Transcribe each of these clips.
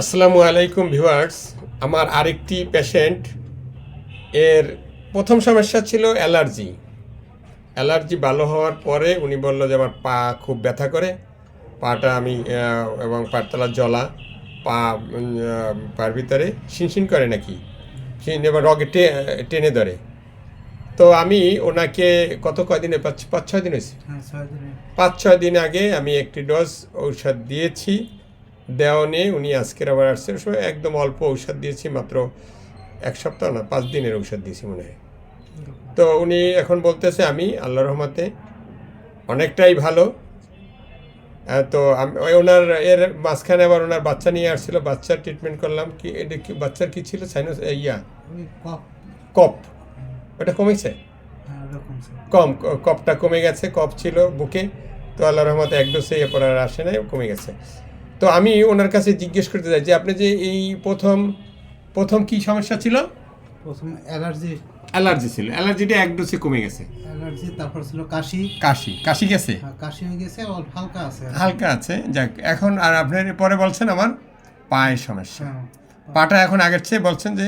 আসসালামু আলাইকুম ভিউয়ার্স। আমার আরেকটি পেশেন্ট, এর প্রথম সমস্যা ছিল অ্যালার্জি ভালো হওয়ার পরে উনি বলল যে আমার পা খুব ব্যথা করে, পাটা আমি এবং পায়ের তলার জ্বলা, পায়ের ভিতরে শিনশিন করে নাকি, এবার রগে টেনে ধরে। তো আমি ওনাকে কয়দিনে 5-6 দিন হয়েছে, 5-6 দিন আগে আমি একটি ডোজ ঔষধ দিয়েছি। দেওয়া নেই, উনি আজকের আবার আসছে, একদম অল্প ঔষধ দিয়েছি, মাত্র 1 সপ্তাহ না 5 দিনের ঔষধ দিয়েছি মনে হয়। তো উনি এখন বলতেছে আমি আল্লাহর রহমতে অনেকটাই ভালো। তো ওনার এর মাঝখানে আবার ওনার বাচ্চা নিয়ে আসছিল, বাচ্চার ট্রিটমেন্ট করলাম। কি এটা কি বাচ্চার কি ছিল, সাইনাস কফ, ওটা কমেছে, কফটা কমে গেছে, কফ ছিল বুকে। তো আল্লাহর রহমতে এক ডোজে এরপর আর আসে নাই, কমে গেছে। তো আমি ওনার কাছে জিজ্ঞেস করতে চাই যে আপনি যে এই প্রথম কি সমস্যা ছিল? প্রথম অ্যালার্জি ছিল, অ্যালার্জিটা এক ডোজে কমে গেছে। তারপর ছিল কাশি গেছে, কাশি হয়ে গেছে, হালকা আছে। যাক, এখন আর আপনার পরে বলছেন আমার পায়ের সমস্যা, পাটা এখন আগের চেয়ে বলছেন যে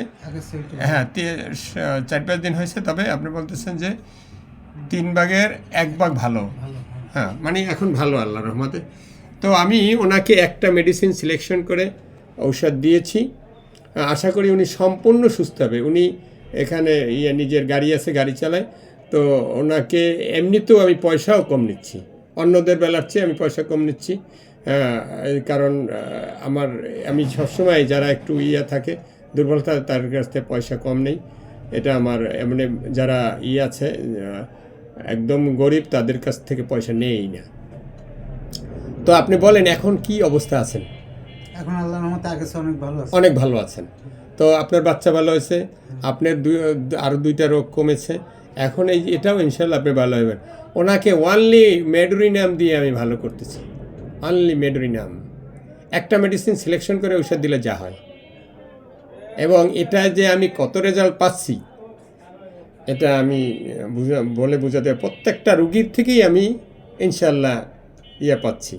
হ্যাঁ 4-5 দিন হয়েছে, তবে আপনি বলতেছেন যে 3 ভাগের 1 ভাগ ভালো। হ্যাঁ, মানে এখন ভালো আল্লাহর রহমতে। তো আমি ওনাকে একটা মেডিসিন সিলেকশন করে ঔষধ দিয়েছি, আশা করি উনি সম্পূর্ণ সুস্থ হবে। উনি এখানে নিজের গাড়ি আছে, গাড়ি চালায়। তো ওনাকে এমনিতেও আমি পয়সাও কম নিচ্ছি, অন্যদের বেলার চেয়ে আমি পয়সা কম নিচ্ছি। কারণ আমি সবসময় যারা একটু থাকে, দুর্বলতা, তার কাছ থেকে পয়সা কম নেই। এটা আমার এমনি যারা আছে একদম গরিব, তাদের কাছ থেকে পয়সা নেই না। তো আপনি বলেন এখন কি অবস্থা আছেন? এখন আল্লাহর রহমতে আগের চেয়ে অনেক ভালো আছেন। তো আপনার বাচ্চা ভালো হয়েছে, আপনার আরও 2টা রোগ কমেছে। এখন এটাও ইনশাল্লাহ আপনি ভালো হবেন। ওনাকে অনলি মেডোরিনাম দিয়ে আমি ভালো করতেছি, অনলি মেডোরিনাম। একটা মেডিসিন সিলেকশন করে ঔষধ দিলে যা হয়, এবং এটা যে আমি কত রেজাল্ট পাচ্ছি এটা আমি বলে বোঝাতে, প্রত্যেকটা রুগীর থেকেই আমি ইনশাল্লাহ পাচ্ছি,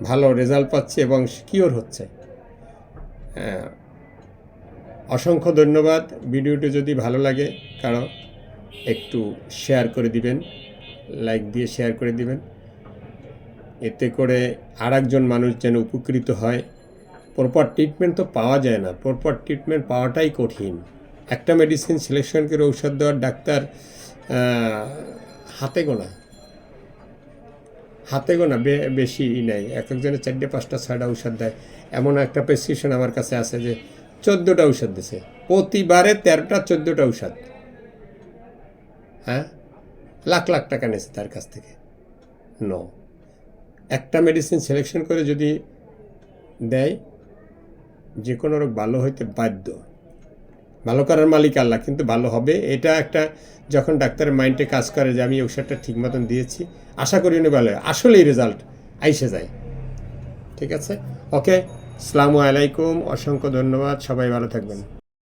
ভালো রেজাল্ট পাচ্ছি এবং কিওর হচ্ছে। অসংখ্য ধন্যবাদ। ভিডিওটি যদি ভালো লাগে কারো, একটু শেয়ার করে দিবেন, লাইক দিয়ে শেয়ার করে দিবেন, এতে করে আরেকজন মানুষ যেন উপকৃত হয়। প্রপার ট্রিটমেন্ট তো পাওয়া যায় না, প্রপার ট্রিটমেন্ট পাওয়াটাই কঠিন। একটা মেডিসিন সিলেকশন করে ঔষধ দেওয়ার ডাক্তার হাতে গোনা বেশি নেয়, একজনের 4-5-6টা ঔষধ দেয়। এমন একটা প্রেসক্রিপশন আমার কাছে আছে যে 14টা ঔষধ দিছে, প্রতিবারে 13টা-14টা ঔষধ। হ্যাঁ, লাখ টাকা নিয়েছে তার কাছ থেকে। একটা মেডিসিন সিলেকশন করে যদি দেয়, যে কোনো রোগ ভালো হইতে বাধ্য। ভালো করার মালিক আল্লাহ, কিন্তু ভালো হবে এটা একটা, যখন ডাক্তারের মাইন্ডে কাজ করে যে আমি ঔষধটা ঠিক মতন দিয়েছি, আশা করি উনি ভালো হয়, আসলেই রেজাল্ট আইসে যায়। ঠিক আছে, ওকে, আসসালামু আলাইকুম, অসংখ্য ধন্যবাদ, সবাই ভালো থাকবেন।